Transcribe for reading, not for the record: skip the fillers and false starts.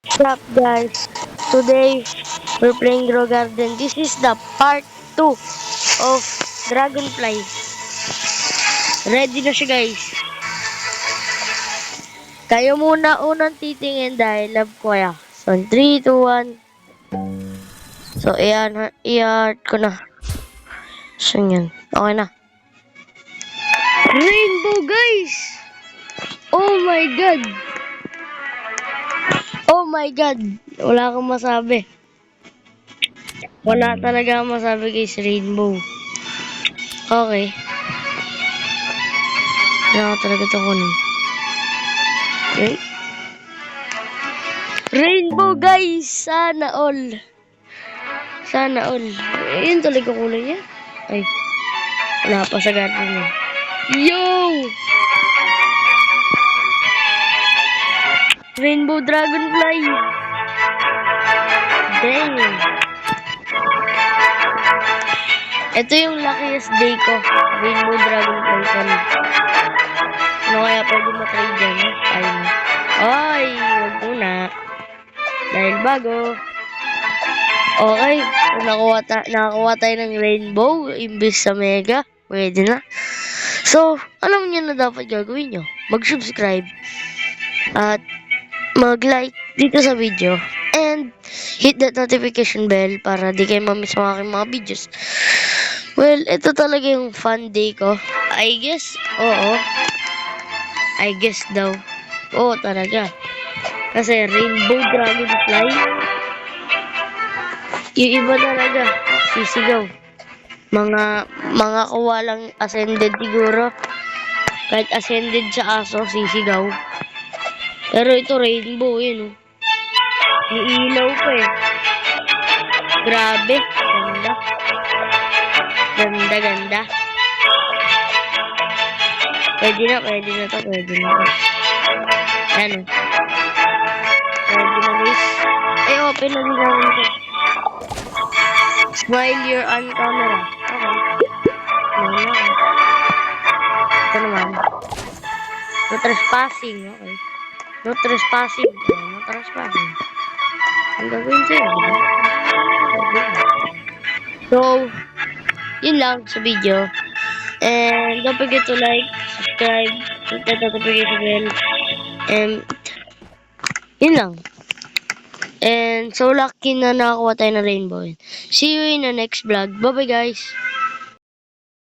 What's up guys? Today we're playing Grow Garden. This is the part 2 of Dragonfly. Ready na siya guys. Kayo muna unang titingin dahil love ko ya. So 3, 2, 1. So i-art ko na. So yan. Okay na. Rainbow guys! Oh my god! Oh my god! Wala akong masabi. Wala talaga akong masabi guys, rainbow. Okay. Kailangan ko talaga ito kunin. Okay. Rainbow guys! Sana all. Sana all. Yun talaga kulay niya. Ay. Wala pa sa garden niya. Yo! Rainbow Dragonfly! Dang! Ito yung luckiest day ko. Rainbow Dragonfly fan. Ano kaya pwede matry dyan? Ay, ay, wag muna. Dahil bago. Okay, nakakuha tayo ng rainbow imbis sa mega. Pwede na. So, alam niyo na dapat gagawin nyo. Mag-subscribe at mag-like dito sa video and hit that notification bell para di kayo mamiss ang aking mga videos. Well, ito talaga yung fun day ko. I guess, oo. I guess daw. Oo, talaga. Kasi Rainbow Dragonfly, yung iba talaga, sisigaw. Mga kawalang ascended siguro. Kahit ascended sa aso, sisigaw. Pero ito rainbow, yun oh. May ilaw pa eh. Grabe. Ganda. Ganda, ganda. Pwede na to. Ayan oh. Pwede na guys. Ay, open na din namin ito. Smile you're on camera. Okay. Ito naman. No trespassing. Okay. No trespassing. No trespassing. Ang gagawin sa'yo. So, yun lang sa video. And don't forget to like, subscribe, hit that notification bell. And yun lang. And so lucky na nakakuha tayo ng rainbow. See you in the next vlog. Bye bye guys.